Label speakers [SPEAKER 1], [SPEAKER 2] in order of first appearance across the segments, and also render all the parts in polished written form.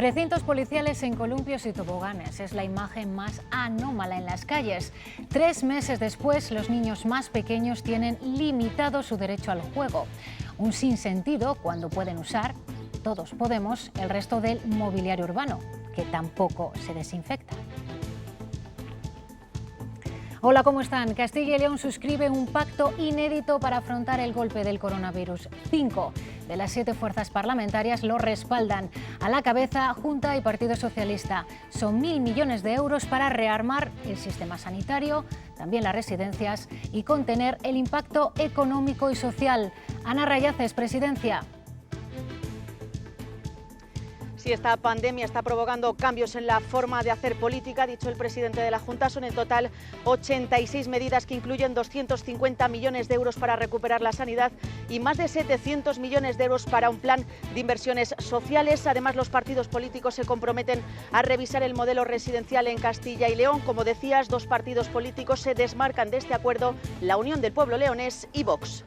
[SPEAKER 1] Precintos policiales en columpios y toboganes es la imagen más anómala en las calles. 3 meses después, los niños más pequeños tienen limitado su derecho al juego. Un sinsentido cuando pueden usar, todos podemos, el resto del mobiliario urbano, que tampoco se desinfecta. Hola, ¿cómo están? Castilla y León suscribe un pacto inédito para afrontar el golpe del coronavirus. 5 de las 7 fuerzas parlamentarias lo respaldan. A la cabeza, Junta y Partido Socialista. Son 1.000 millones de euros para rearmar el sistema sanitario, también las residencias, y contener el impacto económico y social. Ana Rayaces, Presidencia.
[SPEAKER 2] Si esta pandemia está provocando cambios en la forma de hacer política, ha dicho el presidente de la Junta, son en total 86 medidas que incluyen 250 millones de euros para recuperar la sanidad y más de 700 millones de euros para un plan de inversiones sociales. Además, los partidos políticos se comprometen a revisar el modelo residencial en Castilla y León. Como decías, 2 partidos políticos se desmarcan de este acuerdo, la Unión del Pueblo Leonés y Vox.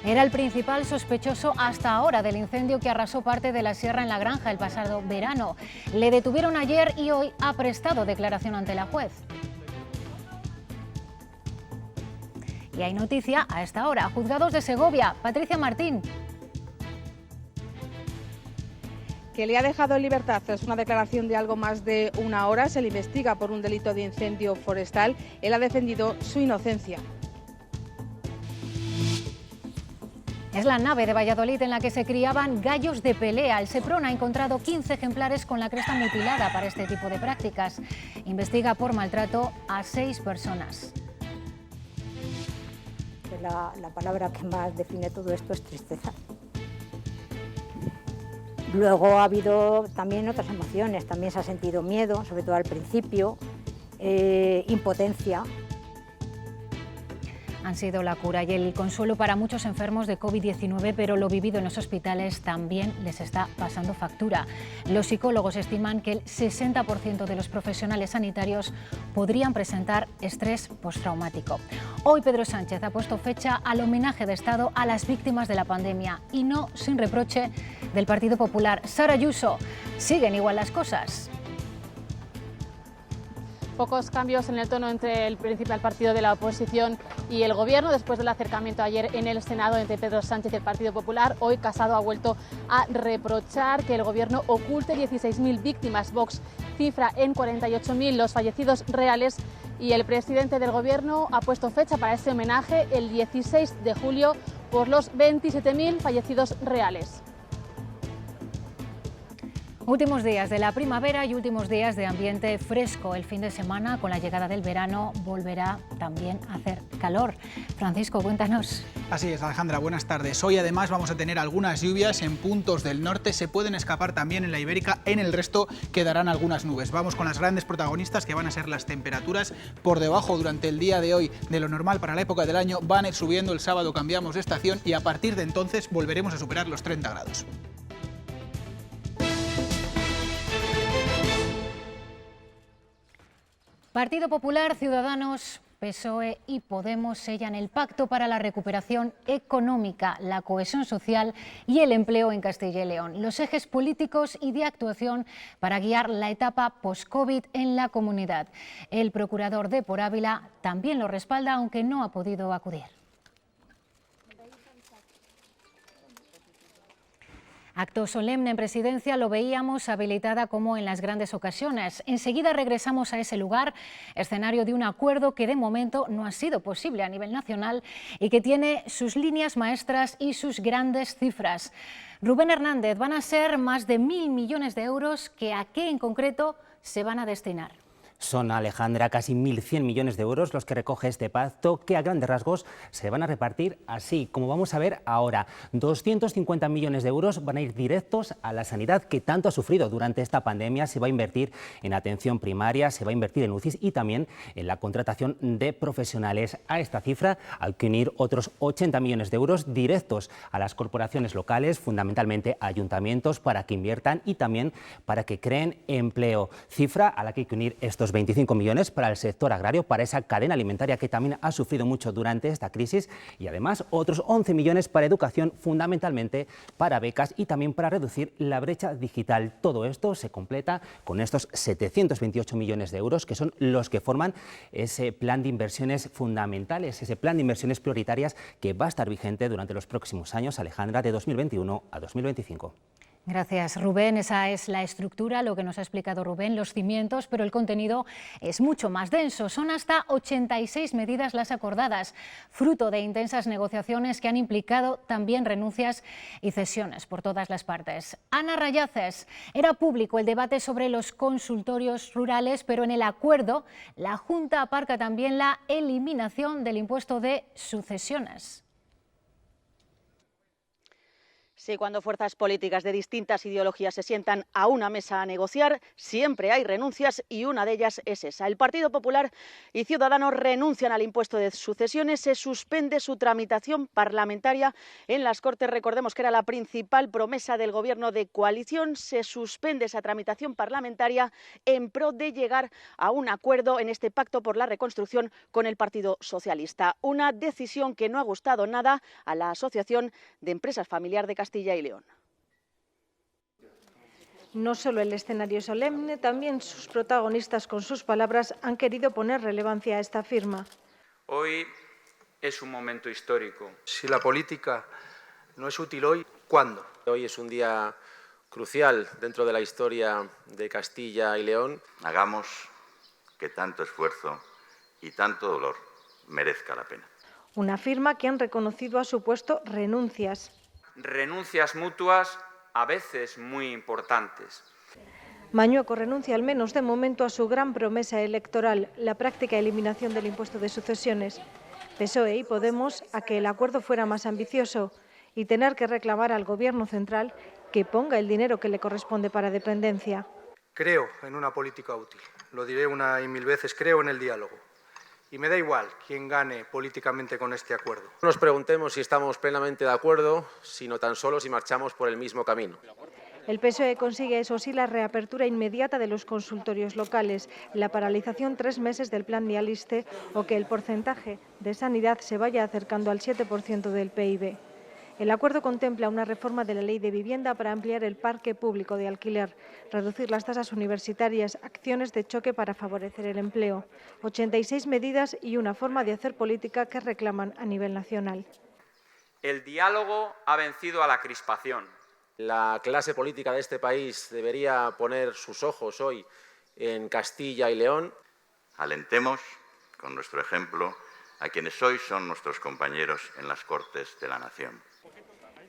[SPEAKER 1] Era el principal sospechoso hasta ahora del incendio que arrasó parte de la sierra en La Granja el pasado verano. Le detuvieron ayer y hoy ha prestado declaración ante la juez. Y hay noticia a esta hora. Juzgados de Segovia. Patricia Martín.
[SPEAKER 3] Que le ha dejado en libertad tras una declaración de algo más de 1 hora. Se le investiga por un delito de incendio forestal. Él ha defendido su inocencia.
[SPEAKER 1] Es la nave de Valladolid en la que se criaban gallos de pelea. El Seprona ha encontrado 15 ejemplares con la cresta mutilada para este tipo de prácticas. Investiga por maltrato a 6 personas.
[SPEAKER 4] La palabra que más define todo esto es tristeza. Luego ha habido también otras emociones. También se ha sentido miedo, sobre todo al principio, impotencia.
[SPEAKER 1] Han sido la cura y el consuelo para muchos enfermos de COVID-19, pero lo vivido en los hospitales también les está pasando factura. Los psicólogos estiman que el 60% de los profesionales sanitarios podrían presentar estrés postraumático. Hoy Pedro Sánchez ha puesto fecha al homenaje de Estado a las víctimas de la pandemia y no sin reproche del Partido Popular. Sara Ayuso, ¿siguen igual las cosas?
[SPEAKER 5] Pocos cambios en el tono entre el principal partido de la oposición y el Gobierno después del acercamiento ayer en el Senado entre Pedro Sánchez y el Partido Popular. Hoy Casado ha vuelto a reprochar que el Gobierno oculte 16.000 víctimas. Vox cifra en 48.000 los fallecidos reales y el presidente del Gobierno ha puesto fecha para ese homenaje el 16 de julio por los 27.000 fallecidos reales.
[SPEAKER 1] Últimos días de la primavera y últimos días de ambiente fresco. El fin de semana, con la llegada del verano, volverá también a hacer calor. Francisco, cuéntanos.
[SPEAKER 6] Así es, Alejandra, buenas tardes. Hoy además vamos a tener algunas lluvias en puntos del norte. Se pueden escapar también en la Ibérica. En el resto quedarán algunas nubes. Vamos con las grandes protagonistas, que van a ser las temperaturas por debajo durante el día de hoy de lo normal para la época del año. Van a ir subiendo, el sábado cambiamos de estación y a partir de entonces volveremos a superar los 30 grados.
[SPEAKER 1] Partido Popular, Ciudadanos, PSOE y Podemos sellan el pacto para la recuperación económica, la cohesión social y el empleo en Castilla y León. Los ejes políticos y de actuación para guiar la etapa post-COVID en la comunidad. El procurador de Por Ávila también lo respalda, aunque no ha podido acudir. Acto solemne en Presidencia, lo veíamos habilitada como en las grandes ocasiones. Enseguida regresamos a ese lugar, escenario de un acuerdo que de momento no ha sido posible a nivel nacional y que tiene sus líneas maestras y sus grandes cifras. Rubén Hernández, van a ser más de 1.000 millones de euros, que ¿a qué en concreto se van a destinar?
[SPEAKER 7] Son, Alejandra, casi 1.100 millones de euros los que recoge este pacto, que a grandes rasgos se van a repartir así, como vamos a ver ahora. 250 millones de euros van a ir directos a la sanidad, que tanto ha sufrido durante esta pandemia. Se va a invertir en atención primaria, se va a invertir en UCIs y también en la contratación de profesionales. A esta cifra hay que unir otros 80 millones de euros directos a las corporaciones locales, fundamentalmente a ayuntamientos, para que inviertan y también para que creen empleo. Cifra a la que hay que unir estos otros 25 millones para el sector agrario, para esa cadena alimentaria que también ha sufrido mucho durante esta crisis, y además otros 11 millones para educación, fundamentalmente para becas y también para reducir la brecha digital. Todo esto se completa con estos 728 millones de euros, que son los que forman ese plan de inversiones fundamentales, ese plan de inversiones prioritarias que va a estar vigente durante los próximos años, Alejandra, de 2021 a 2025.
[SPEAKER 1] Gracias, Rubén. Esa es la estructura, lo que nos ha explicado Rubén, los cimientos, pero el contenido es mucho más denso. Son hasta 86 medidas las acordadas, fruto de intensas negociaciones que han implicado también renuncias y cesiones por todas las partes. Ana Rayaces, era público el debate sobre los consultorios rurales, pero en el acuerdo la Junta aparca también la eliminación del impuesto de sucesiones.
[SPEAKER 2] Sí, cuando fuerzas políticas de distintas ideologías se sientan a una mesa a negociar, siempre hay renuncias y una de ellas es esa. El Partido Popular y Ciudadanos renuncian al impuesto de sucesiones, se suspende su tramitación parlamentaria en las Cortes. Recordemos que era la principal promesa del Gobierno de coalición, se suspende esa tramitación parlamentaria en pro de llegar a un acuerdo en este pacto por la reconstrucción con el Partido Socialista. Una decisión que no ha gustado nada a la Asociación de Empresas Familiar de Castilla y León.
[SPEAKER 8] No solo el escenario solemne, también sus protagonistas con sus palabras han querido poner relevancia a esta firma.
[SPEAKER 9] Hoy es un momento histórico.
[SPEAKER 10] Si la política no es útil hoy, ¿cuándo?
[SPEAKER 11] Hoy es un día crucial dentro de la historia de Castilla y León.
[SPEAKER 12] Hagamos que tanto esfuerzo y tanto dolor merezca la pena.
[SPEAKER 8] Una firma que han reconocido ha supuesto renuncias.
[SPEAKER 9] Renuncias mutuas, a veces muy importantes.
[SPEAKER 8] Mañueco renuncia al menos de momento a su gran promesa electoral, la práctica eliminación del impuesto de sucesiones. PSOE y Podemos a que el acuerdo fuera más ambicioso y tener que reclamar al Gobierno central que ponga el dinero que le corresponde para dependencia.
[SPEAKER 10] Creo en una política útil, lo diré una y mil veces, creo en el diálogo. Y me da igual quién gane políticamente con este acuerdo.
[SPEAKER 11] No nos preguntemos si estamos plenamente de acuerdo, sino tan solo si marchamos por el mismo camino.
[SPEAKER 8] El PSOE consigue, eso sí, la reapertura inmediata de los consultorios locales, la paralización 3 meses del plan de Aliste o que el porcentaje de sanidad se vaya acercando al 7% del PIB. El acuerdo contempla una reforma de la Ley de Vivienda para ampliar el parque público de alquiler, reducir las tasas universitarias, acciones de choque para favorecer el empleo, 86 medidas y una forma de hacer política que reclaman a nivel nacional.
[SPEAKER 9] El diálogo ha vencido a la crispación.
[SPEAKER 11] La clase política de este país debería poner sus ojos hoy en Castilla y León.
[SPEAKER 12] Alentemos, con nuestro ejemplo, a quienes hoy son nuestros compañeros en las Cortes de la Nación.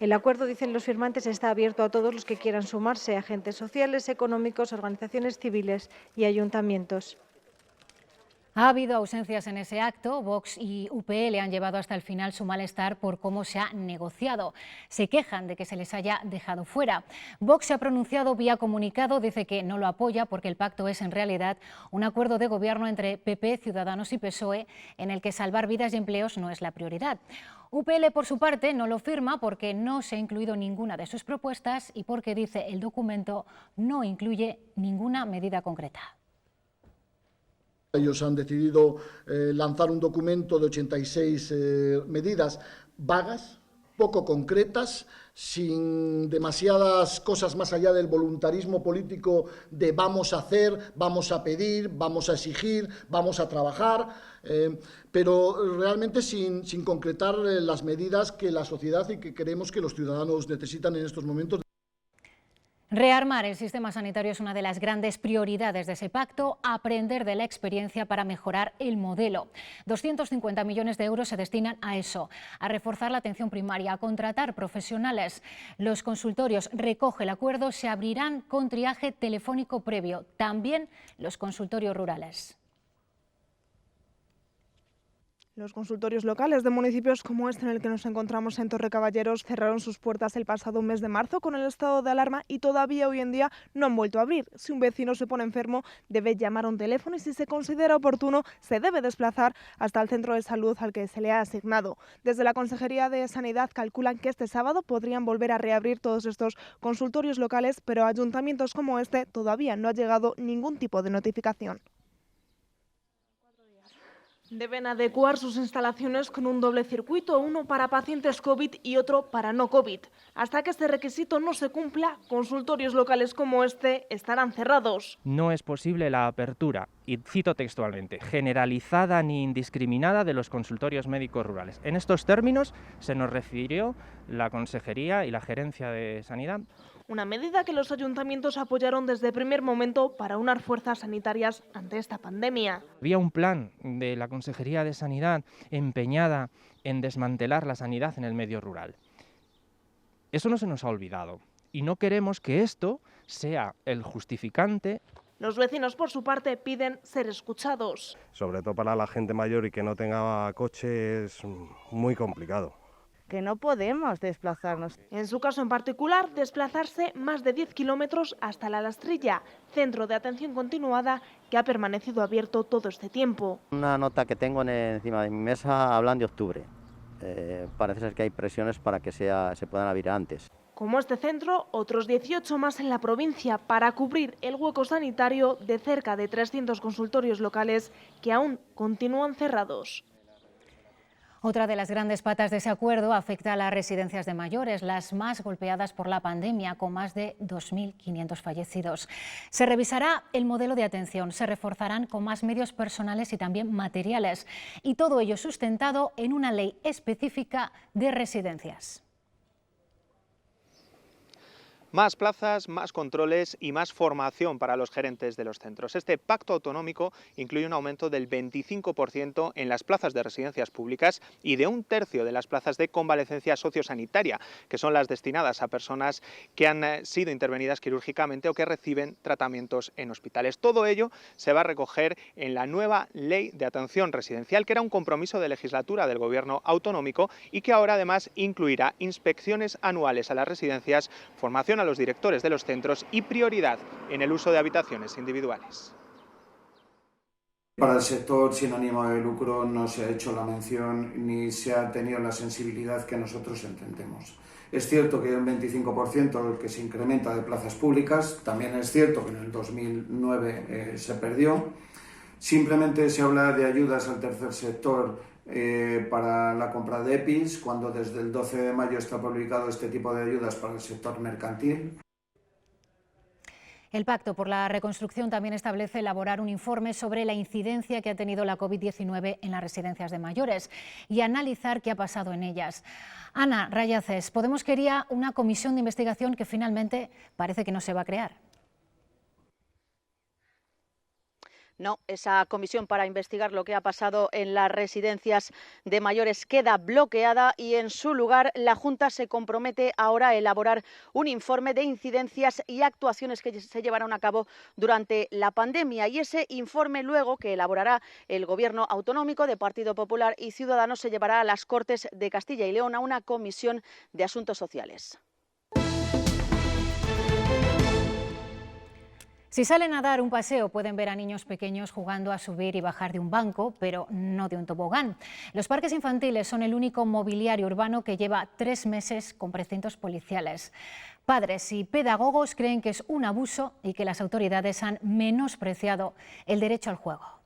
[SPEAKER 8] El acuerdo, dicen los firmantes, está abierto a todos los que quieran sumarse, agentes sociales, económicos, organizaciones civiles y ayuntamientos.
[SPEAKER 1] Ha habido ausencias en ese acto. Vox y UPL han llevado hasta el final su malestar por cómo se ha negociado. Se quejan de que se les haya dejado fuera. Vox se ha pronunciado vía comunicado, dice que no lo apoya porque el pacto es en realidad un acuerdo de gobierno entre PP, Ciudadanos y PSOE en el que salvar vidas y empleos no es la prioridad. UPL, por su parte, no lo firma porque no se ha incluido ninguna de sus propuestas y porque, dice, el documento no incluye ninguna medida concreta.
[SPEAKER 13] Ellos han decidido lanzar un documento de 86 medidas vagas, poco concretas, sin demasiadas cosas más allá del voluntarismo político de vamos a hacer, vamos a pedir, vamos a exigir, vamos a trabajar, pero realmente sin concretar las medidas que la sociedad y que creemos que los ciudadanos necesitan en estos momentos.
[SPEAKER 1] Rearmar el sistema sanitario es una de las grandes prioridades de ese pacto, aprender de la experiencia para mejorar el modelo. 250 millones de euros se destinan a eso, a reforzar la atención primaria, a contratar profesionales. Los consultorios, recoge el acuerdo, se abrirán con triaje telefónico previo, también los consultorios rurales.
[SPEAKER 14] Los consultorios locales de municipios como este en el que nos encontramos en Torrecaballeros cerraron sus puertas el pasado mes de marzo con el estado de alarma y todavía hoy en día no han vuelto a abrir. Si un vecino se pone enfermo, debe llamar a un teléfono y si se considera oportuno, se debe desplazar hasta el centro de salud al que se le ha asignado. Desde la Consejería de Sanidad calculan que este sábado podrían volver a reabrir todos estos consultorios locales, pero a ayuntamientos como este todavía no ha llegado ningún tipo de notificación. Deben adecuar sus instalaciones con un doble circuito, uno para pacientes COVID y otro para no COVID. Hasta que este requisito no se cumpla, consultorios locales como este estarán cerrados.
[SPEAKER 15] No es posible la apertura, y cito textualmente, generalizada ni indiscriminada de los consultorios médicos rurales. En estos términos se nos refirió la Consejería y la Gerencia de Sanidad.
[SPEAKER 14] Una medida que los ayuntamientos apoyaron desde el primer momento para unar fuerzas sanitarias ante esta pandemia.
[SPEAKER 15] Había un plan de la Consejería de Sanidad empeñada en desmantelar la sanidad en el medio rural. Eso no se nos ha olvidado y no queremos que esto sea el justificante.
[SPEAKER 14] Los vecinos, por su parte, piden ser escuchados.
[SPEAKER 16] Sobre todo para la gente mayor y que no tenga coche es muy complicado.
[SPEAKER 17] Que no podemos desplazarnos.
[SPEAKER 14] En su caso en particular, desplazarse más de 10 kilómetros hasta La Lastrilla, centro de atención continuada que ha permanecido abierto todo este tiempo.
[SPEAKER 18] Una nota que tengo encima de mi mesa hablan de octubre. Parece ser que hay presiones para que se puedan abrir antes.
[SPEAKER 14] Como este centro, otros 18 más en la provincia para cubrir el hueco sanitario de cerca de 300 consultorios locales que aún continúan cerrados.
[SPEAKER 1] Otra de las grandes patas de ese acuerdo afecta a las residencias de mayores, las más golpeadas por la pandemia, con más de 2.500 fallecidos. Se revisará el modelo de atención, se reforzarán con más medios personales y también materiales, y todo ello sustentado en una ley específica de residencias.
[SPEAKER 6] Más plazas, más controles y más formación para los gerentes de los centros. Este pacto autonómico incluye un aumento del 25% en las plazas de residencias públicas y de 1/3 de las plazas de convalecencia sociosanitaria, que son las destinadas a personas que han sido intervenidas quirúrgicamente o que reciben tratamientos en hospitales. Todo ello se va a recoger en la nueva ley de atención residencial, que era un compromiso de legislatura del gobierno autonómico y que ahora además incluirá inspecciones anuales a las residencias, formación a los directores de los centros y prioridad en el uso de habitaciones individuales.
[SPEAKER 19] Para el sector sin ánimo de lucro no se ha hecho la mención ni se ha tenido la sensibilidad que nosotros entendemos. Es cierto que hay un 25% el que se incrementa de plazas públicas, también es cierto que en el 2009 se perdió. Simplemente se habla de ayudas al tercer sector para la compra de EPIs, cuando desde el 12 de mayo está publicado este tipo de ayudas para el sector mercantil.
[SPEAKER 1] El Pacto por la Reconstrucción también establece elaborar un informe sobre la incidencia que ha tenido la COVID-19 en las residencias de mayores y analizar qué ha pasado en ellas. Ana Rayaces, Podemos quería una comisión de investigación que finalmente parece que no se va a crear.
[SPEAKER 2] No, esa comisión para investigar lo que ha pasado en las residencias de mayores queda bloqueada y en su lugar la Junta se compromete ahora a elaborar un informe de incidencias y actuaciones que se llevarán a cabo durante la pandemia. Y ese informe luego que elaborará el Gobierno autonómico de Partido Popular y Ciudadanos se llevará a las Cortes de Castilla y León a una comisión de asuntos sociales.
[SPEAKER 1] Si salen a dar un paseo pueden ver a niños pequeños jugando a subir y bajar de un banco, pero no de un tobogán. Los parques infantiles son el único mobiliario urbano que lleva 3 meses con precintos policiales. Padres y pedagogos creen que es un abuso y que las autoridades han menospreciado el derecho al juego.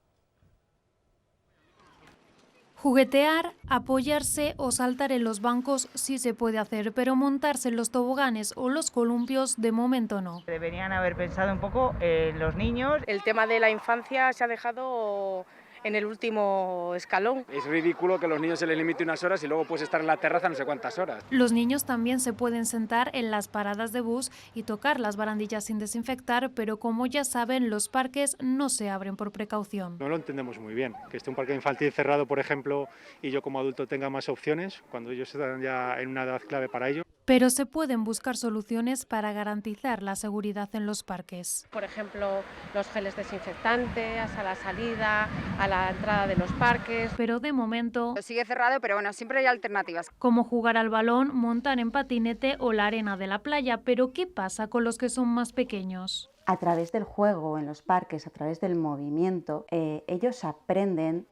[SPEAKER 20] Juguetear, apoyarse o saltar en los bancos sí se puede hacer, pero montarse en los toboganes o los columpios de momento no.
[SPEAKER 21] Deberían haber pensado un poco en los niños.
[SPEAKER 3] El tema de la infancia se ha dejado en el último escalón.
[SPEAKER 22] Es ridículo que a los niños se les limite unas horas y luego puedes estar en la terraza no sé cuántas horas.
[SPEAKER 20] Los niños también se pueden sentar en las paradas de bus y tocar las barandillas sin desinfectar, pero como ya saben, los parques no se abren por precaución.
[SPEAKER 22] No lo entendemos muy bien, que esté un parque infantil cerrado, por ejemplo, y yo como adulto tenga más opciones, cuando ellos están ya en una edad clave para ello.
[SPEAKER 20] Pero se pueden buscar soluciones para garantizar la seguridad en los parques.
[SPEAKER 23] Por ejemplo, los geles desinfectantes a la salida, a la entrada de los parques.
[SPEAKER 20] Pero de momento
[SPEAKER 24] sigue cerrado, pero bueno, siempre hay alternativas.
[SPEAKER 20] Como jugar al balón, montar en patinete o la arena de la playa. Pero ¿qué pasa con los que son más pequeños?
[SPEAKER 25] A través del juego en los parques, a través del movimiento, ellos aprenden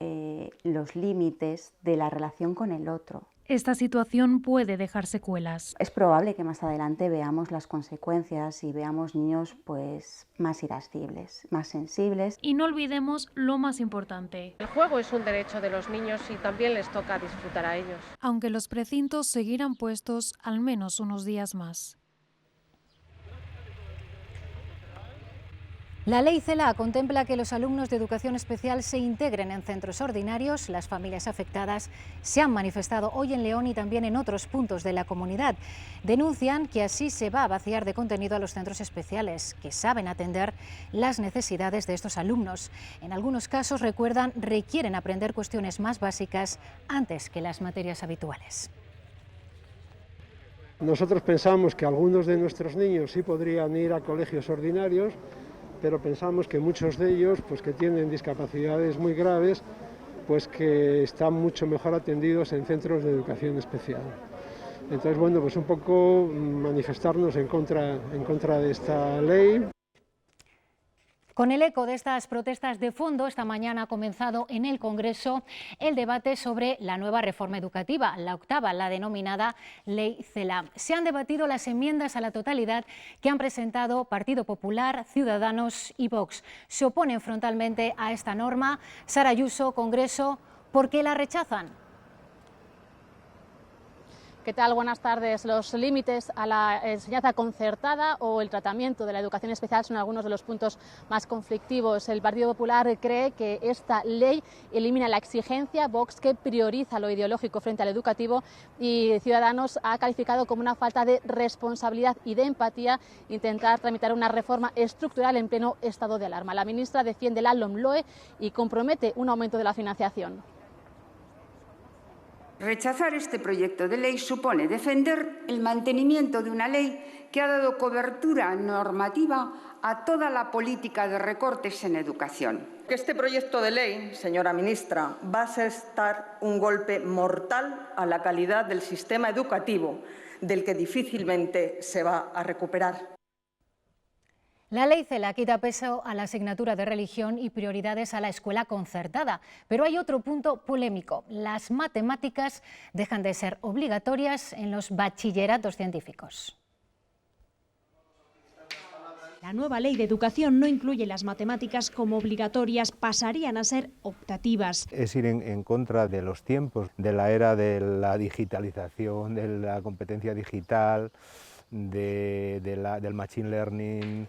[SPEAKER 25] los límites de la relación con el otro.
[SPEAKER 20] Esta situación puede dejar secuelas.
[SPEAKER 25] Es probable que más adelante veamos las consecuencias y veamos niños pues más irascibles, más sensibles.
[SPEAKER 20] Y no olvidemos lo más importante.
[SPEAKER 23] El juego es un derecho de los niños y también les toca disfrutar a ellos.
[SPEAKER 20] Aunque los precintos seguirán puestos al menos unos días más.
[SPEAKER 1] La ley CELA contempla que los alumnos de educación especial se integren en centros ordinarios. Las familias afectadas se han manifestado hoy en León y también en otros puntos de la comunidad. Denuncian que así se va a vaciar de contenido a los centros especiales, que saben atender las necesidades de estos alumnos. En algunos casos, recuerdan, requieren aprender cuestiones más básicas antes que las materias habituales.
[SPEAKER 4] Nosotros pensamos que algunos de nuestros niños sí podrían ir a colegios ordinarios, pero pensamos que muchos de ellos, pues que tienen discapacidades muy graves, pues que están mucho mejor atendidos en centros de educación especial. Entonces, bueno, pues un poco manifestarnos en contra de esta ley.
[SPEAKER 1] Con el eco de estas protestas de fondo, esta mañana ha comenzado en el Congreso el debate sobre la nueva reforma educativa, la octava, la denominada Ley CELA. Se han debatido las enmiendas a la totalidad que han presentado Partido Popular, Ciudadanos y Vox. Se oponen frontalmente a esta norma. Sara Ayuso, Congreso, ¿por qué la rechazan?
[SPEAKER 5] ¿Qué tal? Buenas tardes. Los límites a la enseñanza concertada o el tratamiento de la educación especial son algunos de los puntos más conflictivos. El Partido Popular cree que esta ley elimina la exigencia, Vox que prioriza lo ideológico frente al educativo y Ciudadanos ha calificado como una falta de responsabilidad y de empatía intentar tramitar una reforma estructural en pleno estado de alarma. La ministra defiende la LOMLOE y compromete un aumento de la financiación.
[SPEAKER 7] Rechazar este proyecto de ley supone defender el mantenimiento de una ley que ha dado cobertura normativa a toda la política de recortes en educación.
[SPEAKER 9] Este proyecto de ley, señora ministra, va a asestar un golpe mortal a la calidad del sistema educativo, del que difícilmente se va a recuperar.
[SPEAKER 1] La ley CELA quita peso a la asignatura de religión y prioridades a la escuela concertada. Pero hay otro punto polémico. Las matemáticas dejan de ser obligatorias en los bachilleratos científicos.
[SPEAKER 10] La nueva ley de educación no incluye las matemáticas como obligatorias, pasarían a ser optativas.
[SPEAKER 26] Es ir en contra de los tiempos, de la era de la digitalización, de la competencia digital, del machine learning.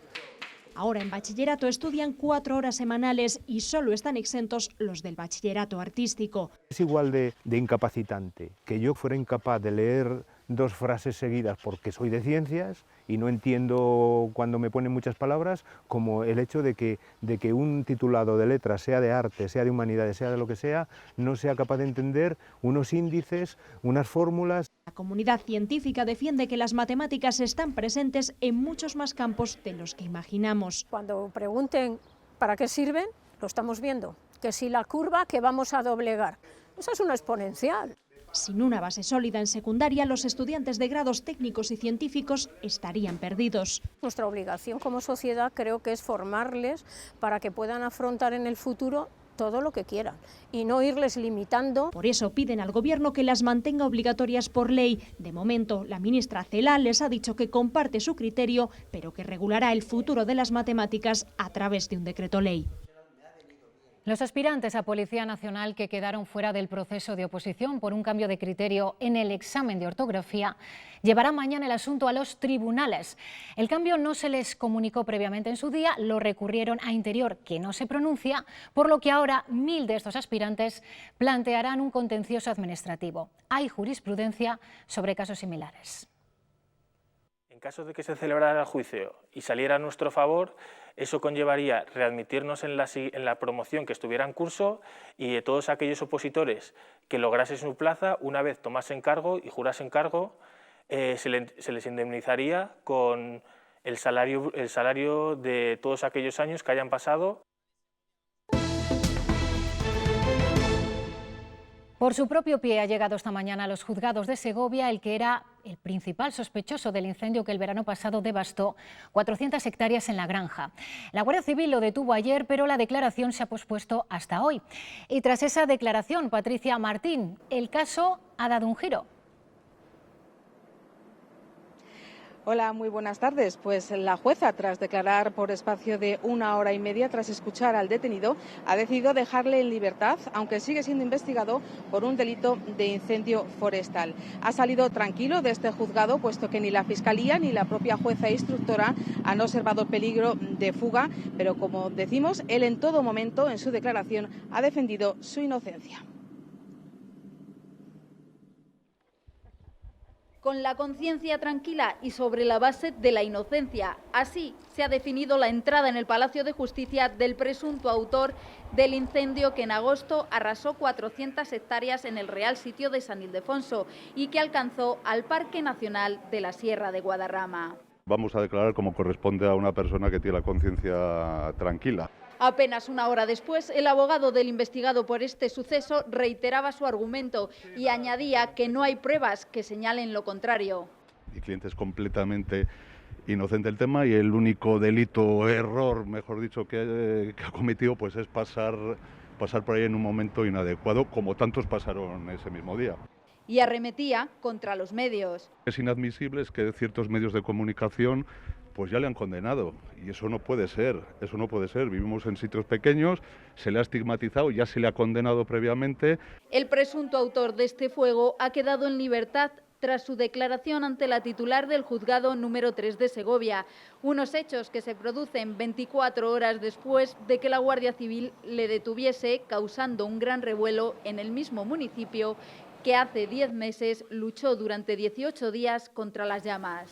[SPEAKER 10] Ahora en bachillerato estudian 4 horas semanales y solo están exentos los del bachillerato artístico.
[SPEAKER 26] Es igual de incapacitante que yo fuera incapaz de leer 2 frases seguidas porque soy de ciencias y no entiendo cuando me ponen muchas palabras, como el hecho de que un titulado de letras, sea de arte, sea de humanidades, sea de lo que sea, no sea capaz de entender unos índices, unas fórmulas.
[SPEAKER 10] La comunidad científica defiende que las matemáticas están presentes en muchos más campos de los que imaginamos.
[SPEAKER 27] Cuando pregunten para qué sirven, lo estamos viendo, que si la curva que vamos a doblegar, esa es una exponencial.
[SPEAKER 10] Sin una base sólida en secundaria, los estudiantes de grados técnicos y científicos estarían perdidos.
[SPEAKER 27] Nuestra obligación como sociedad creo que es formarles para que puedan afrontar en el futuro todo lo que quieran y no irles limitando.
[SPEAKER 10] Por eso piden al Gobierno que las mantenga obligatorias por ley. De momento, la ministra Celaá les ha dicho que comparte su criterio, pero que regulará el futuro de las matemáticas a través de un decreto ley.
[SPEAKER 1] Los aspirantes a Policía Nacional que quedaron fuera del proceso de oposición por un cambio de criterio en el examen de ortografía llevarán mañana el asunto a los tribunales. El cambio no se les comunicó previamente en su día, lo recurrieron a Interior, que no se pronuncia, por lo que ahora 1000 de estos aspirantes plantearán un contencioso administrativo. Hay jurisprudencia sobre casos similares.
[SPEAKER 28] En caso de que se celebrara el juicio y saliera a nuestro favor, eso conllevaría readmitirnos en la promoción que estuviera en curso y todos aquellos opositores que lograsen su plaza, una vez tomasen cargo y jurasen cargo, se les indemnizaría con el salario de todos aquellos años que hayan pasado.
[SPEAKER 1] Por su propio pie ha llegado esta mañana a los juzgados de Segovia el que era el principal sospechoso del incendio que el verano pasado devastó 400 hectáreas en La Granja. La Guardia Civil lo detuvo ayer, pero la declaración se ha pospuesto hasta hoy. Y tras esa declaración, Patricia Martín, el caso ha dado un giro.
[SPEAKER 3] Hola, muy buenas tardes. Pues la jueza, tras declarar por espacio de 1 hora y media, tras escuchar al detenido, ha decidido dejarle en libertad, aunque sigue siendo investigado por un delito de incendio forestal. Ha salido tranquilo de este juzgado, puesto que ni la Fiscalía ni la propia jueza instructora han observado peligro de fuga, pero como decimos, él en todo momento, en su declaración, ha defendido su inocencia.
[SPEAKER 8] Con la conciencia tranquila y sobre la base de la inocencia. Así se ha definido la entrada en el Palacio de Justicia del presunto autor del incendio que en agosto arrasó 400 hectáreas en el Real Sitio de San Ildefonso y que alcanzó al Parque Nacional de la Sierra de Guadarrama.
[SPEAKER 11] Vamos a declarar como corresponde a una persona que tiene la conciencia tranquila.
[SPEAKER 8] Apenas 1 hora después, el abogado del investigado por este suceso reiteraba su argumento y añadía que no hay pruebas que señalen lo contrario.
[SPEAKER 11] Mi cliente es completamente inocente del tema y el único delito o error, mejor dicho, que ha cometido pues es pasar por ahí en un momento inadecuado, como tantos pasaron ese mismo día.
[SPEAKER 8] Y arremetía contra los medios.
[SPEAKER 11] Es inadmisible que ciertos medios de comunicación pues ya le han condenado y eso no puede ser, Vivimos en sitios pequeños, se le ha estigmatizado, ya se le ha condenado previamente.
[SPEAKER 8] El presunto autor de este fuego ha quedado en libertad tras su declaración ante la titular del juzgado número 3 de Segovia, unos hechos que se producen 24 horas después de que la Guardia Civil le detuviese, causando un gran revuelo en el mismo municipio que hace 10 meses luchó durante 18 días contra las llamas.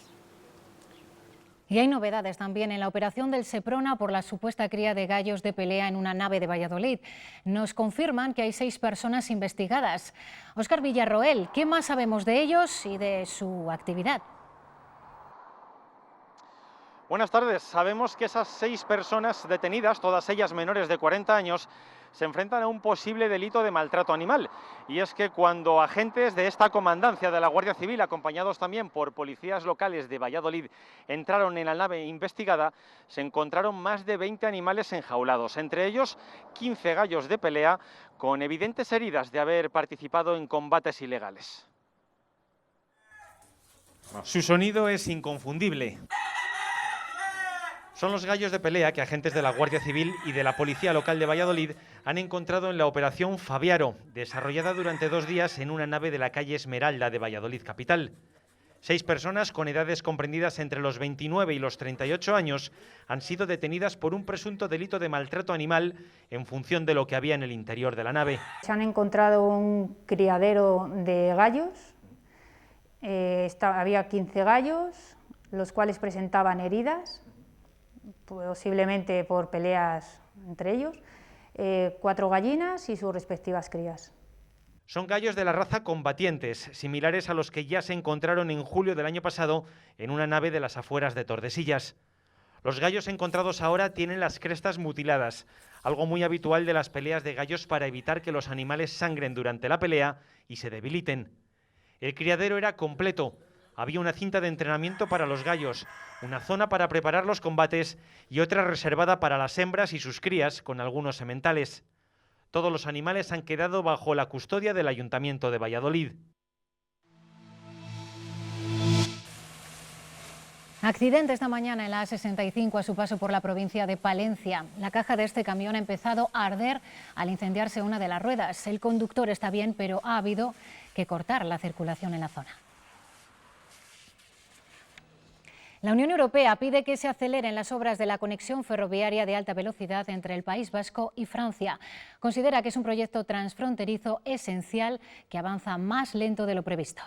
[SPEAKER 1] Y hay novedades también en la operación del Seprona por la supuesta cría de gallos de pelea en una nave de Valladolid. Nos confirman que hay 6 personas investigadas. Óscar Villarroel, ¿qué más sabemos de ellos y de su actividad?
[SPEAKER 12] Buenas tardes. Sabemos que esas 6 personas detenidas, todas ellas menores de 40 años, se enfrentan a un posible delito de maltrato animal. Y es que cuando agentes de esta comandancia de la Guardia Civil, acompañados también por policías locales de Valladolid, entraron en la nave investigada, se encontraron más de 20 animales enjaulados, entre ellos 15 gallos de pelea con evidentes heridas de haber participado en combates ilegales.
[SPEAKER 13] Su sonido es inconfundible. Son los gallos de pelea que agentes de la Guardia Civil y de la Policía Local de Valladolid han encontrado en la operación Fabiaro, desarrollada durante 2 días en una nave de la calle Esmeralda de Valladolid capital. 6 personas con edades comprendidas entre los 29 y los 38 años han sido detenidas por un presunto delito de maltrato animal en función de lo que había en el interior de la nave.
[SPEAKER 15] Se han encontrado un criadero de gallos, había 15 gallos, los cuales presentaban heridas, posiblemente por peleas entre ellos, 4 gallinas y sus respectivas crías.
[SPEAKER 13] Son gallos de la raza combatientes, similares a los que ya se encontraron en julio del año pasado en una nave de las afueras de Tordesillas. Los gallos encontrados ahora tienen las crestas mutiladas, algo muy habitual de las peleas de gallos para evitar que los animales sangren durante la pelea y se debiliten. El criadero era completo. Había una cinta de entrenamiento para los gallos, una zona para preparar los combates y otra reservada para las hembras y sus crías, con algunos sementales. Todos los animales han quedado bajo la custodia del Ayuntamiento de Valladolid.
[SPEAKER 1] Accidente esta mañana en la A65 a su paso por la provincia de Palencia. La caja de este camión ha empezado a arder al incendiarse una de las ruedas. El conductor está bien, pero ha habido que cortar la circulación en la zona. La Unión Europea pide que se aceleren las obras de la conexión ferroviaria de alta velocidad entre el País Vasco y Francia. Considera que es un proyecto transfronterizo esencial que avanza más lento de lo previsto.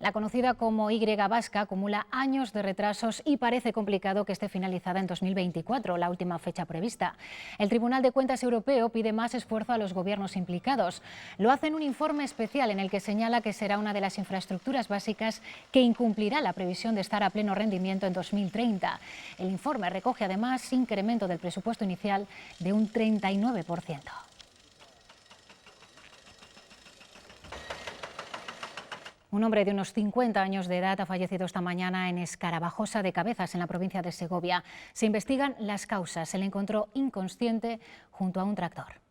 [SPEAKER 1] La conocida como Y vasca acumula años de retrasos y parece complicado que esté finalizada en 2024, la última fecha prevista. El Tribunal de Cuentas Europeo pide más esfuerzo a los gobiernos implicados. Lo hace en un informe especial en el que señala que será una de las infraestructuras básicas que incumplirá la previsión de estar a pleno rendimiento en 2030. El informe recoge además incremento del presupuesto inicial de un 39%. Un hombre de unos 50 años de edad ha fallecido esta mañana en Escarabajosa de Cabezas, en la provincia de Segovia. Se investigan las causas. Se le encontró inconsciente junto a un tractor.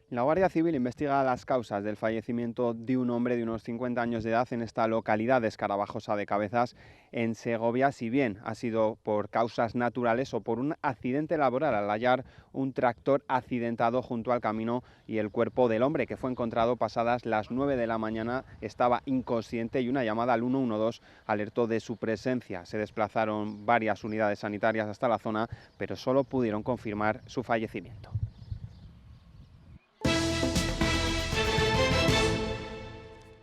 [SPEAKER 2] La Guardia Civil investiga las causas del fallecimiento de un hombre de unos 50 años de edad en esta localidad de Escarabajosa de Cabezas, en Segovia, si bien ha sido por causas naturales o por un accidente laboral al hallar un tractor accidentado junto al camino, y el cuerpo del hombre, que fue encontrado pasadas las 9 de la mañana, estaba inconsciente y una llamada al 112 alertó de su presencia. Se desplazaron varias unidades sanitarias hasta la zona, pero solo pudieron confirmar su fallecimiento.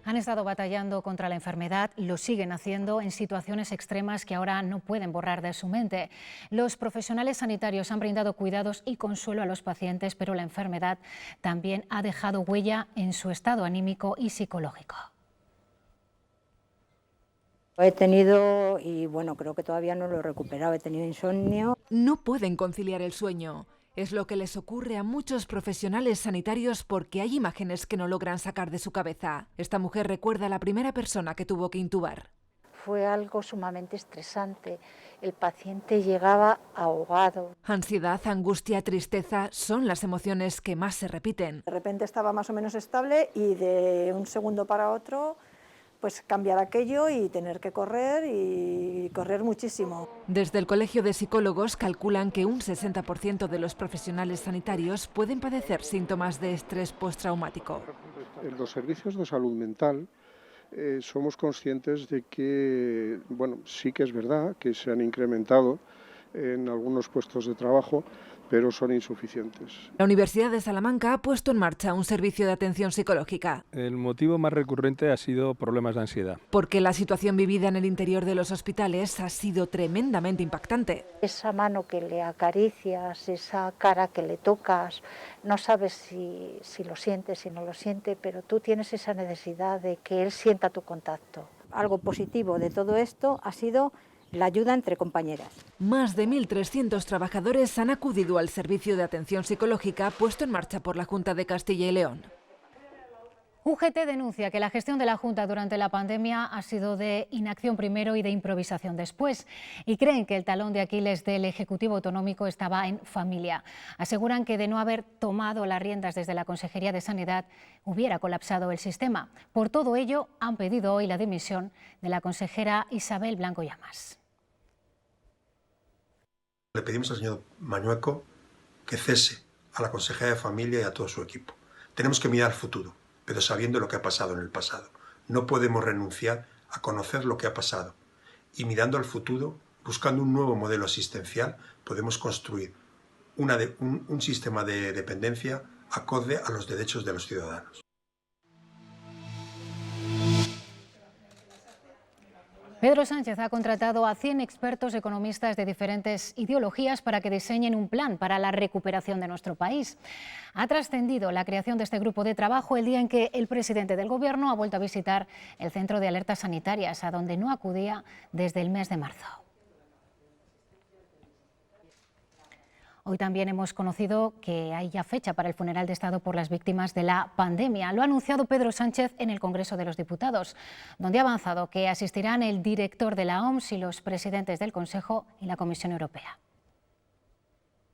[SPEAKER 1] Han estado batallando contra la enfermedad, lo siguen haciendo en situaciones extremas que ahora no pueden borrar de su mente. Los profesionales sanitarios han brindado cuidados y consuelo a los pacientes, pero la enfermedad también ha dejado huella en su estado anímico y psicológico.
[SPEAKER 6] He tenido, y bueno, creo que todavía no lo he recuperado, he tenido insomnio.
[SPEAKER 14] No pueden conciliar el sueño. Es lo que les ocurre a muchos profesionales sanitarios porque hay imágenes que no logran sacar de su cabeza. Esta mujer recuerda a la primera persona que tuvo que intubar.
[SPEAKER 16] Fue algo sumamente estresante. El paciente llegaba ahogado.
[SPEAKER 14] Ansiedad, angustia, tristeza son las emociones que más se repiten.
[SPEAKER 6] De repente estaba más o menos estable y de un segundo para otro pues cambiar aquello y tener que correr y correr muchísimo.
[SPEAKER 14] Desde el Colegio de Psicólogos calculan que un 60% de los profesionales sanitarios pueden padecer síntomas de estrés postraumático.
[SPEAKER 4] En los servicios de salud mental somos conscientes de que, bueno, sí que es verdad que se han incrementado en algunos puestos de trabajo, pero son insuficientes.
[SPEAKER 14] La Universidad de Salamanca ha puesto en marcha un servicio de atención psicológica.
[SPEAKER 17] El motivo más recurrente ha sido problemas de ansiedad.
[SPEAKER 14] Porque la situación vivida en el interior de los hospitales ha sido tremendamente impactante.
[SPEAKER 16] Esa mano que le acaricias, esa cara que le tocas, no sabes si lo siente, si no lo siente, pero tú tienes esa necesidad de que él sienta tu contacto.
[SPEAKER 6] Algo positivo de todo esto ha sido la ayuda entre compañeras.
[SPEAKER 14] Más de 1.300 trabajadores han acudido al servicio de atención psicológica puesto en marcha por la Junta de Castilla y León.
[SPEAKER 1] UGT denuncia que la gestión de la Junta durante la pandemia ha sido de inacción primero y de improvisación después, y creen que el talón de Aquiles del Ejecutivo Autonómico estaba en familia. Aseguran que de no haber tomado las riendas desde la Consejería de Sanidad hubiera colapsado el sistema. Por todo ello, han pedido hoy la dimisión de la consejera Isabel Blanco Llamas.
[SPEAKER 18] Le pedimos al señor Mañueco que cese a la consejera de Familia y a todo su equipo. Tenemos que mirar al futuro, pero sabiendo lo que ha pasado en el pasado. No podemos renunciar a conocer lo que ha pasado. Y mirando al futuro, buscando un nuevo modelo asistencial, podemos construir un sistema de dependencia acorde a los derechos de los ciudadanos.
[SPEAKER 1] Pedro Sánchez ha contratado a 100 expertos economistas de diferentes ideologías para que diseñen un plan para la recuperación de nuestro país. Ha trascendido la creación de este grupo de trabajo el día en que el presidente del Gobierno ha vuelto a visitar el Centro de Alertas Sanitarias, a donde no acudía desde el mes de marzo. Hoy también hemos conocido que hay ya fecha para el funeral de Estado por las víctimas de la pandemia. Lo ha anunciado Pedro Sánchez en el Congreso de los Diputados, donde ha avanzado que asistirán el director de la OMS y los presidentes del Consejo y la Comisión Europea.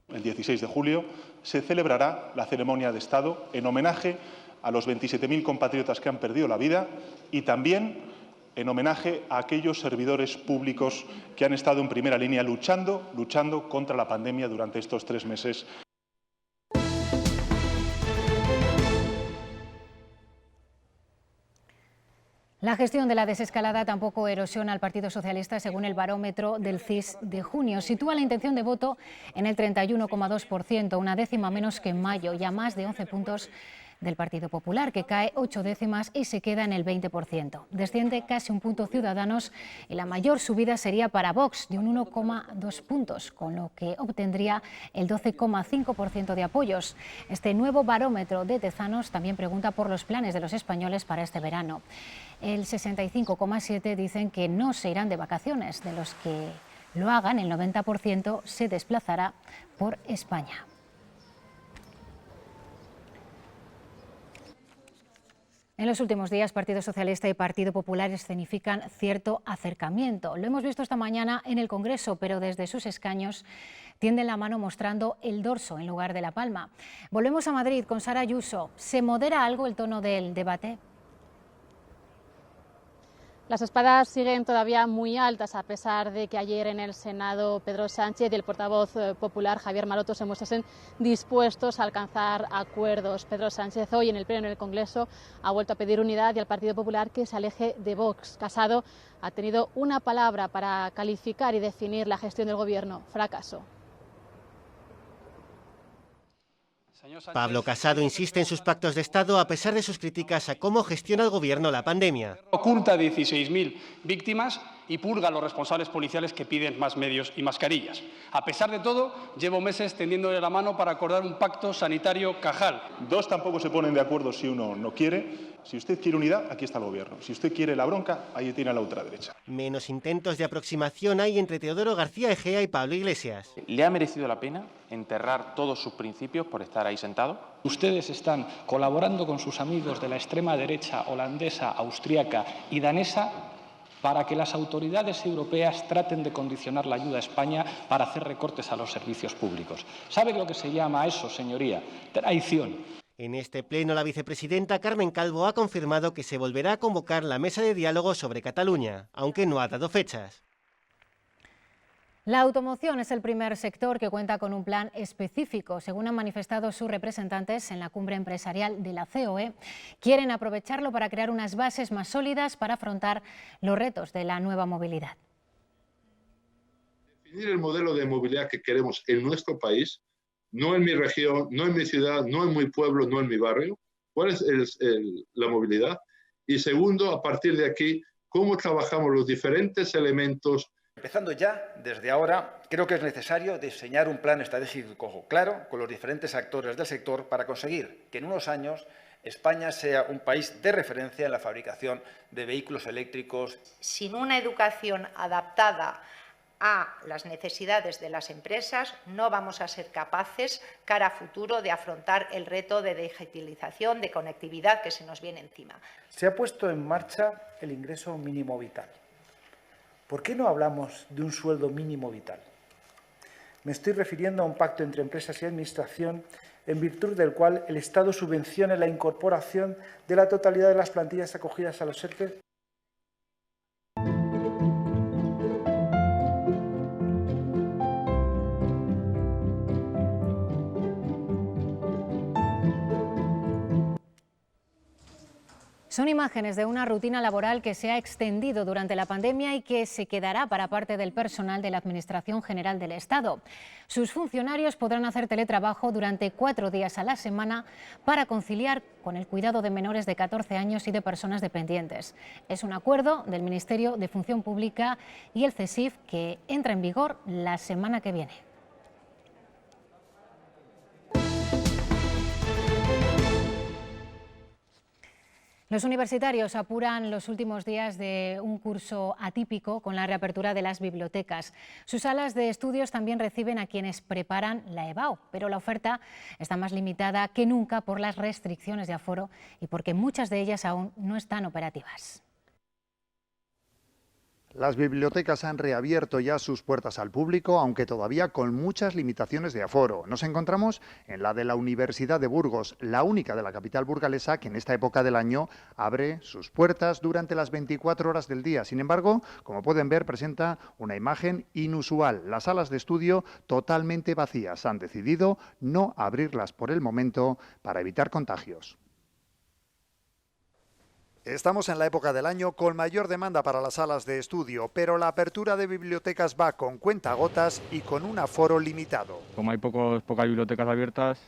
[SPEAKER 19] El 16 de julio se celebrará la ceremonia de Estado en homenaje a los 27.000 compatriotas que han perdido la vida y también en homenaje a aquellos servidores públicos que han estado en primera línea luchando contra la pandemia durante estos 3 meses.
[SPEAKER 1] La gestión de la desescalada tampoco erosiona al Partido Socialista, según el barómetro del CIS de junio. Sitúa la intención de voto en el 31,2%, una décima menos que en mayo, y a más de 11 puntos del Partido Popular, que cae 8 décimas y se queda en el 20%. Desciende casi un punto Ciudadanos y la mayor subida sería para Vox, de un 1,2 puntos, con lo que obtendría el 12,5% de apoyos. Este nuevo barómetro de Tezanos también pregunta por los planes de los españoles para este verano. El 65,7% dicen que no se irán de vacaciones. De los que lo hagan, el 90% se desplazará por España. En los últimos días, Partido Socialista y Partido Popular escenifican cierto acercamiento. Lo hemos visto esta mañana en el Congreso, pero desde sus escaños tienden la mano mostrando el dorso en lugar de la palma. Volvemos a Madrid con Sara Ayuso. ¿Se modera algo el tono del debate?
[SPEAKER 5] Las espadas siguen todavía muy altas, a pesar de que ayer en el Senado Pedro Sánchez y el portavoz popular Javier Maroto se mostrasen dispuestos a alcanzar acuerdos. Pedro Sánchez hoy en el Pleno del Congreso ha vuelto a pedir unidad y al Partido Popular que se aleje de Vox. Casado ha tenido una palabra para calificar y definir la gestión del Gobierno: fracaso.
[SPEAKER 7] Pablo Casado insiste en sus pactos de Estado a pesar de sus críticas a cómo gestiona el Gobierno la pandemia.
[SPEAKER 20] Oculta 16.000 víctimas y purga a los responsables policiales que piden más medios y mascarillas. A pesar de todo, llevo meses tendiéndole la mano para acordar un pacto sanitario Cajal.
[SPEAKER 19] Dos tampoco se ponen de acuerdo si uno no quiere. Si usted quiere unidad, aquí está el Gobierno. Si usted quiere la bronca, ahí tiene a la ultraderecha.
[SPEAKER 7] Menos intentos de aproximación hay entre Teodoro García Egea y Pablo Iglesias.
[SPEAKER 21] ¿Le ha merecido la pena enterrar todos sus principios por estar ahí sentado?
[SPEAKER 22] Ustedes están colaborando con sus amigos de la extrema derecha holandesa, austríaca y danesa para que las autoridades europeas traten de condicionar la ayuda a España para hacer recortes a los servicios públicos. ¿Sabe lo que se llama eso, señoría? Traición.
[SPEAKER 7] En este pleno, la vicepresidenta Carmen Calvo ha confirmado que se volverá a convocar la mesa de diálogo sobre Cataluña, aunque no ha dado fechas.
[SPEAKER 1] La automoción es el primer sector que cuenta con un plan específico. Según han manifestado sus representantes en la cumbre empresarial de la COE, quieren aprovecharlo para crear unas bases más sólidas para afrontar los retos de la nueva movilidad.
[SPEAKER 23] Definir el modelo de movilidad que queremos en nuestro país, no en mi región, no en mi ciudad, no en mi pueblo, no en mi barrio. ¿Cuál es la movilidad? Y segundo, a partir de aquí, cómo trabajamos los diferentes elementos.
[SPEAKER 24] Empezando ya, desde ahora, creo que es necesario diseñar un plan estratégico claro con los diferentes actores del sector para conseguir que en unos años España sea un país de referencia en la fabricación de vehículos eléctricos.
[SPEAKER 25] Sin una educación adaptada a las necesidades de las empresas, no vamos a ser capaces, cara a futuro, de afrontar el reto de digitalización, de conectividad que se nos viene encima.
[SPEAKER 29] Se ha puesto en marcha el ingreso mínimo vital. ¿Por qué no hablamos de un sueldo mínimo vital? Me estoy refiriendo a un pacto entre empresas y administración en virtud del cual el Estado subvencione la incorporación de la totalidad de las plantillas acogidas a los ERTE.
[SPEAKER 1] Son imágenes de una rutina laboral que se ha extendido durante la pandemia y que se quedará para parte del personal de la Administración General del Estado. Sus funcionarios podrán hacer teletrabajo durante 4 días a la semana para conciliar con el cuidado de menores de 14 años y de personas dependientes. Es un acuerdo del Ministerio de Función Pública y el CSIF que entra en vigor la semana que viene. Los universitarios apuran los últimos días de un curso atípico con la reapertura de las bibliotecas. Sus salas de estudios también reciben a quienes preparan la EBAU, pero la oferta está más limitada que nunca por las restricciones de aforo y porque muchas de ellas aún no están operativas.
[SPEAKER 30] Las bibliotecas han reabierto ya sus puertas al público, aunque todavía con muchas limitaciones de aforo. Nos encontramos en la de la Universidad de Burgos, la única de la capital burgalesa que en esta época del año abre sus puertas durante las 24 horas del día. Sin embargo, como pueden ver, presenta una imagen inusual. Las salas de estudio totalmente vacías. Han decidido no abrirlas por el momento para evitar contagios. Estamos en la época del año con mayor demanda para las salas de estudio, pero la apertura de bibliotecas va con cuentagotas y con un aforo limitado.
[SPEAKER 31] Como hay pocas bibliotecas abiertas,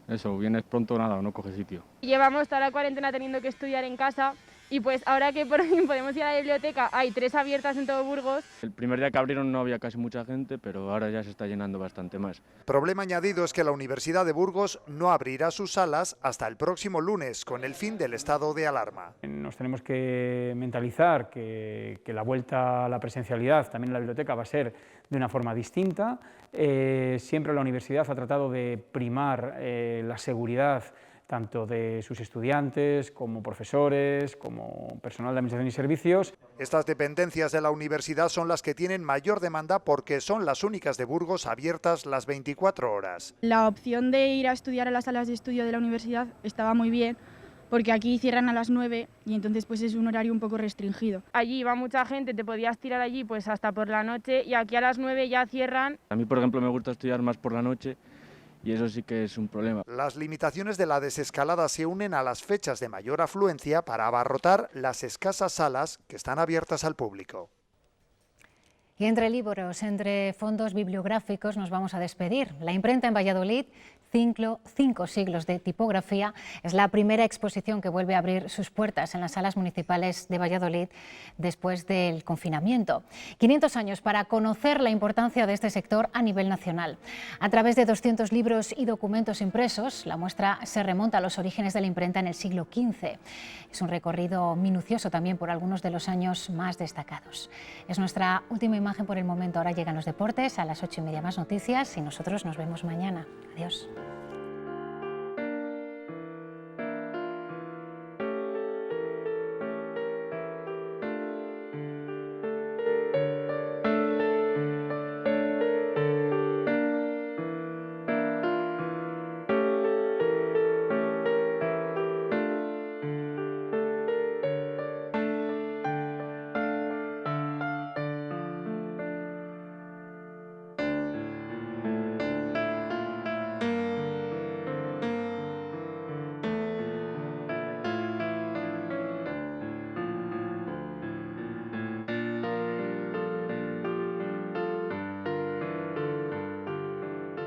[SPEAKER 31] eso, vienes pronto, nada, no coges sitio.
[SPEAKER 32] Llevamos toda la cuarentena teniendo que estudiar en casa y pues ahora que por fin podemos ir a la biblioteca, hay 3 abiertas en todo Burgos.
[SPEAKER 31] El primer día que abrieron no había casi mucha gente, pero ahora ya se está llenando bastante más.
[SPEAKER 30] Problema añadido es que la Universidad de Burgos no abrirá sus salas hasta el próximo lunes, con el fin del estado de alarma.
[SPEAKER 33] Nos tenemos que mentalizar que la vuelta a la presencialidad también en la biblioteca va a ser de una forma distinta. Siempre la universidad ha tratado de primar la seguridad tanto de sus estudiantes como profesores, como personal de administración y servicios.
[SPEAKER 30] Estas dependencias de la universidad son las que tienen mayor demanda porque son las únicas de Burgos abiertas las 24 horas.
[SPEAKER 32] La opción de ir a estudiar a las salas de estudio de la universidad estaba muy bien, porque aquí cierran a las 9 y entonces pues es un horario un poco restringido. Allí iba mucha gente, te podías tirar allí pues hasta por la noche, y aquí a las 9 ya cierran.
[SPEAKER 31] A mí, por ejemplo, me gusta estudiar más por la noche y eso sí que es un problema.
[SPEAKER 30] Las limitaciones de la desescalada se unen a las fechas de mayor afluencia para abarrotar las escasas salas que están abiertas al público.
[SPEAKER 1] Y entre libros, entre fondos bibliográficos, nos vamos a despedir. La imprenta en Valladolid, 5 siglos de tipografía, es la primera exposición que vuelve a abrir sus puertas en las salas municipales de Valladolid después del confinamiento. 500 años para conocer la importancia de este sector a nivel nacional. A través de 200 libros y documentos impresos, la muestra se remonta a los orígenes de la imprenta en el siglo XV. Es un recorrido minucioso también por algunos de los años más destacados. Es nuestra última imagen por el momento. Ahora llegan los deportes, a las 8:30 más noticias y nosotros nos vemos mañana. Adiós.